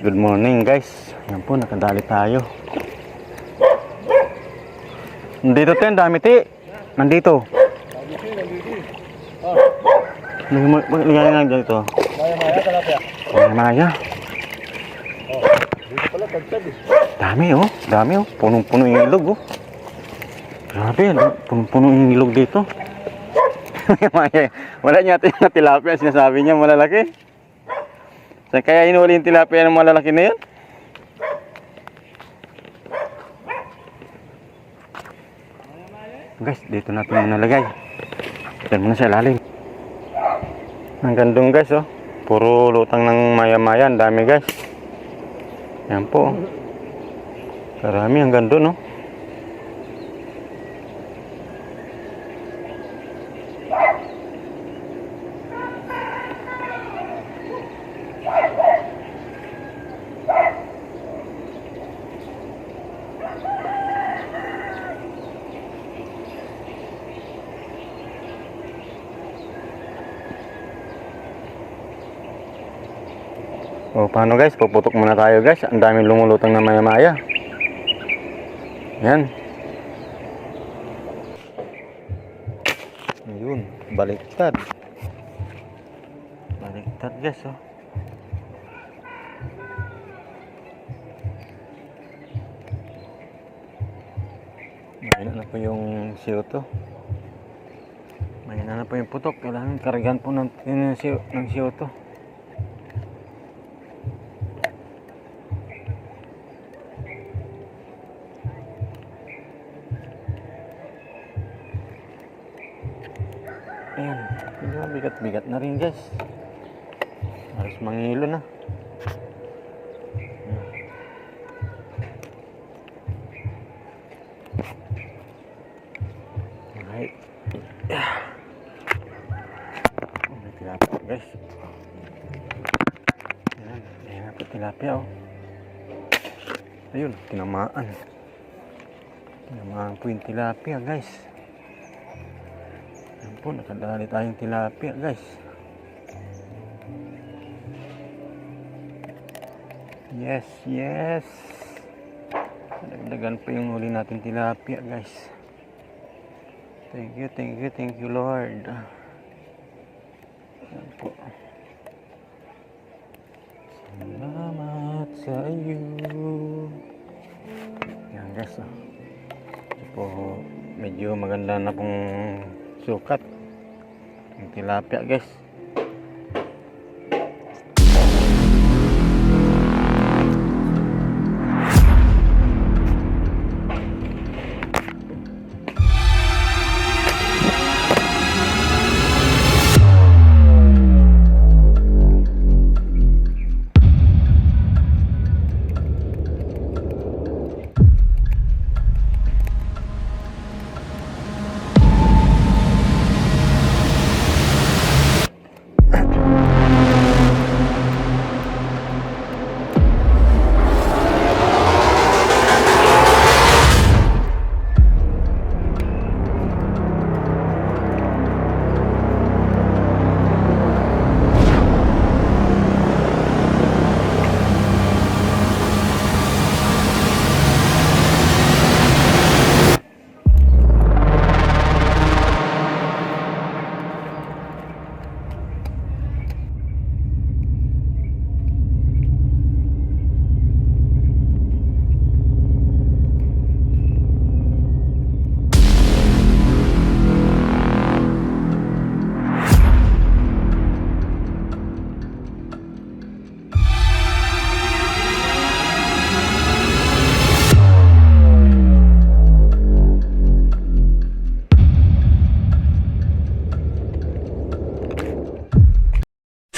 good morning guys. Yan po, nakadali tayo. Nandito tayo, dami ti. Nandito. Ligay nga dito. Maya-maya, talapia. Maya. Oh, dito pala, tagtag eh. Dami oh, dami oh. Punong-puno yung ilog oh. Grabe, punong-puno yung ilog dito. Maya, wala niya yung tilapia, sinasabi niya malalaki. Saan kaya hinuli yung tilapia ng malalaki na yun? Guys, dito natin muna lagay. Dito muna sa ilalim. Ang gandong guys oh. Puro lutang ng maya-maya. Ang dami guys. Yan po. Karami ang gando no. O paano guys, puputok muna tayo guys. Ang daming lumulutang na maya-maya. Yan. Ayun, baliktad. Baliktad guys oh. Mahina na po yung CO2. Mahina na po yung putok. Kailangan kargan po ng CO2. Ayan, bigat-bigat na rin guys. Halos mangilo na. Alright. May tilapia guys. Ayan, ayan po tilapia oh. Ayun, tinamaan. Tinamaan po yung tilapia guys. Ayan po, nakadali tayong tilapia guys. Yes, yes. Dagdagan pa yung huli natin tilapia guys. Thank you Lord. Ayan po. Salamat sa iyo. Ayan guys oh. Ito po, medyo maganda na pong sukat yung tilapia guys.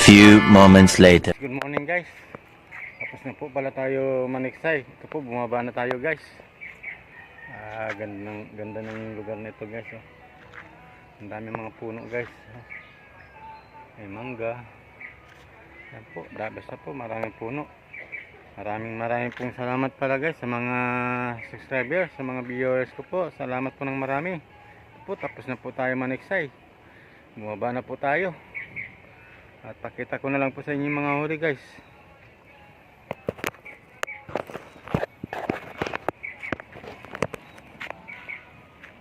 Few moments later. Good morning guys. Tapos na po pala tayo maniksay. Ito po, bumaba na tayo guys. Ganda ng lugar nito guys oh. Ang dami mga puno guys. May mangga. Yan po, basta po maraming puno. Maraming pong salamat pala guys sa mga subscribers, sa mga viewers ko po. Salamat po ng marami. Ito po, tapos na po tayo maniksay. Bumaba na po tayo. At pakita ko na lang po sa inyo mga huli guys.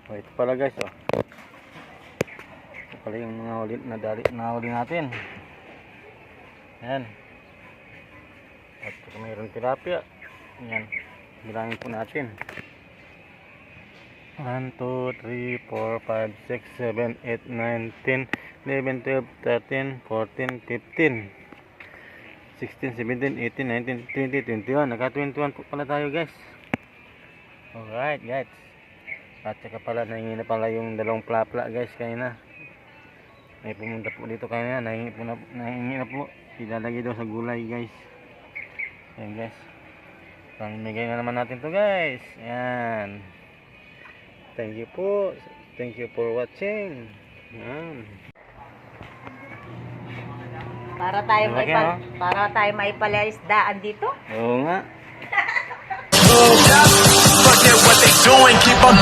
Oh, ito pala guys, oh. Ito pala yung mga huli na huli natin. Ayan. At saka mayroon tilapia. Ayan. Bilangin po natin. 1, 2, 3, 4, 5, 6, 7, 8, 9, 10, 11, 12, 13, 14, 15, 16, 17, 18, 19, 20, 21. Naka-21 po pala tayo guys. Alright guys. At saka pala nahingi na pala yung dalawang plapla guys kanina. May pumunta po dito kanina. Nahingi na po. Ilalagay daw sa gulay guys. Ayan guys. Pamimigay na naman natin to guys. Ayan. Thank you po. Thank you for watching. Ayan. Para tayo Malaki, may no? para tayo may palaisdaan dito. Oo nga. Forget what they doing, keep on.